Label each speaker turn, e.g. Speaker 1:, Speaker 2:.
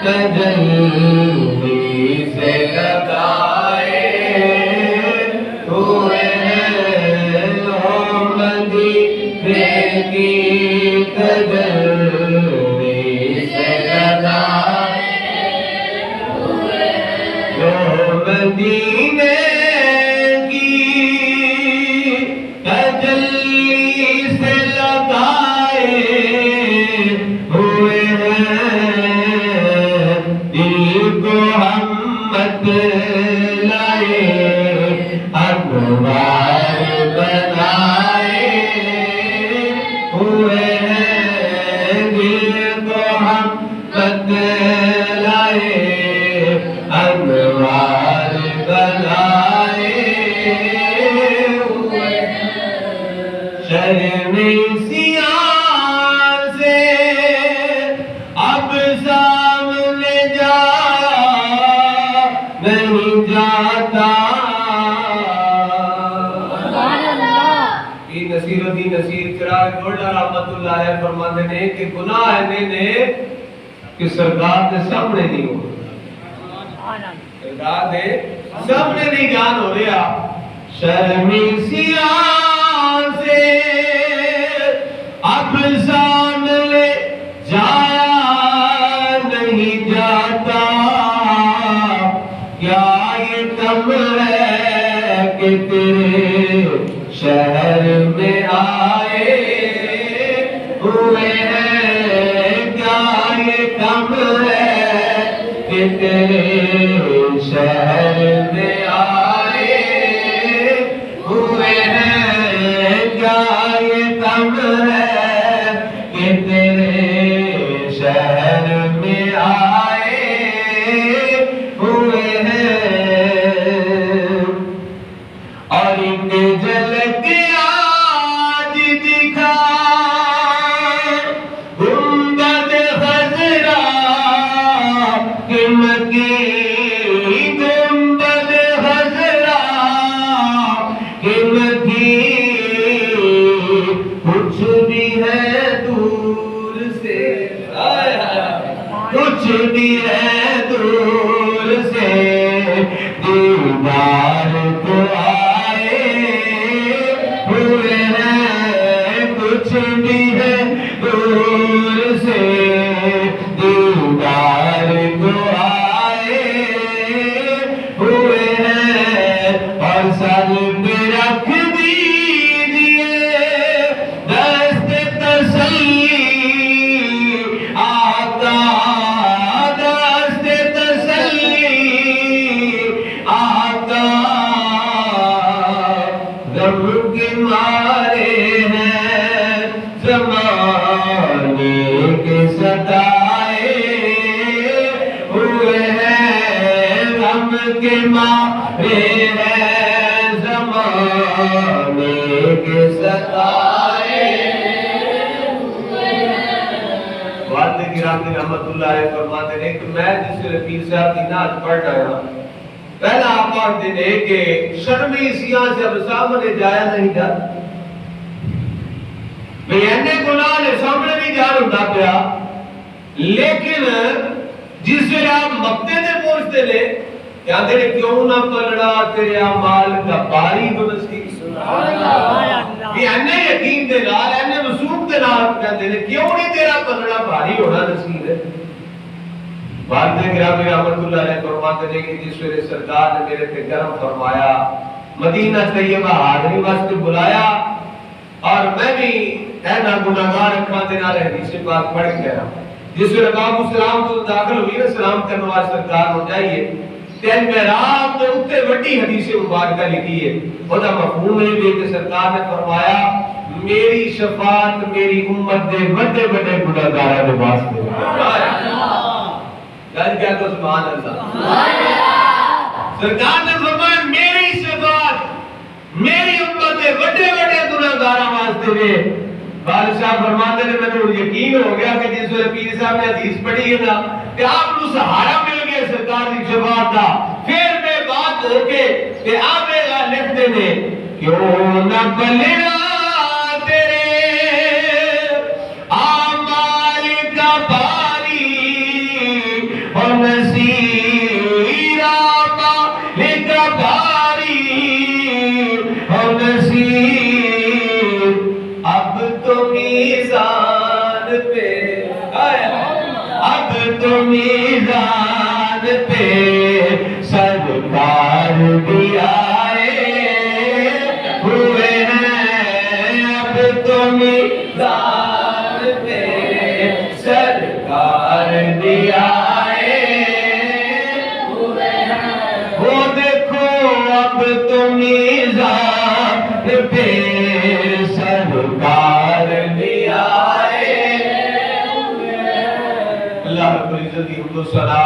Speaker 1: تجلی سے لگائے ہوئے ہیں مدینے کی تجلی سے لگائے ہوئے ہیں مدینے کی تجلی سے لگائے ہوئے ہیں دل کو ہم مت لائے انوار بنائے ہوئے ہیں دل کو ہم مت لائے انوار بنائے ہوئے ہیں شرم سیاہ سے اب سامنے جا نہیں جاتا یہ نصیر الدین نصیر چراغ گولڈا رحمت اللہ علیہ فرماتے ہیں کہ گناہ نے کہ سرکار کے سامنے نہیں ہو سرکار کے سامنے نہیں جان ہو رہا شرمی سیاہ سے اب سامنے جایا نہیں جاتا کیا یہ کم ہے کہ تیرے شہر میں آئے ہوئے ہیں کیا یہ کم ہے کہ تیرے شہر میں آئے ہوئے ہیں کیا یہ کم ہے کہ تیرے شہر میں آئے ہوئے ہیں اور ایک جھلک آج دکھا گنبد خضرا کہ مکی گنبد خضرا کہ مکی کچھ بھی ہے دور سے کچھ بھی ہے دور سے دیدار کو آئے ہوئے ہیں کچھ بھی ہے دور سے دیدار کو آئے ہوئے ہیں اور سر پہ رکھ دیجئے دست تسلی آقا دست تسلی آقا غم کے مارے ہیں زمانے کے ستائے ہوئے ہیں غم کے مارے ہیں زمانے کے ستائے والد گرامی رحمت اللہ علیہ فرماتے ہیں کہ میں جس رفیع صاحب کی نعت پڑھ رہا ہوں پہلا آپ پڑھتے ہیں کہ شرمی سیاہ سے اب سامنے جایا نہیں جاتا میں اینے گناہ نے سامنے بھی جا رہا پیا لیکن جس سے آپ مقتے نے پہنچتے لے کیا تیرے کیوں نہ پلڑا تیرے اعمال کا باری بنسکی یہ اینے یقین دے نال اینے وثوق دے نال کہتے ہیں کیوں نہیں تیرا پلڑا بھاری ہونا نصیب ہے والد گرامی رحمت اللہ علیہ فرماتے ہیں کہ جس ویلے سرکار نے میرے پہ کرم فرمایا مدینہ طیبہ حاضری واسطے بلایا اور میں بھی اینا گناہگار اکھاں دے نال حدیث پاک پڑھ کے رہا جس ویلے باپ سلام تو داخل ہوئی نا سلام کرنے والا سرکار ہو جائیے تین محراب دے اوتے وڈی حدیث مبارکہ لکھی ہے خدا مفہوم ہے کہ سرکار نے فرمایا میری شفاعت میری امت دے بڑے بڑے گناہگاراں دے واسطے گل کیا تو سبحان اللہ سرکار نے فرمایا میری شفاعت میری امت دے بڑے بڑے گناہگاراں واسطے نے بادشاہ فرماتے ہیں مجھے یقین ہو گیا کہ جس وقت پیر صاحب نے حدیث پڑھی ہے نا کہ آپ کو سہارا مل گیا سرکار کی شفاعت کا پھر میں بات ہو کے کہ آپ لکھتے ہیں کیوں نہ بلنا تیرے اعمال کا باری نصیرا مالک باری ہو نصیر اب تو میزان پہ اب تو میزان پہ سرکار بھی آئے ہوئے ہیں اب تو میزان پہ سرکار بھی آئے ہوئے ہیں وہ دیکھو اب تو میزان پہ سرکار بھی آئے ہوئے ہیں اللہ رب العزت کی حمد و ثنا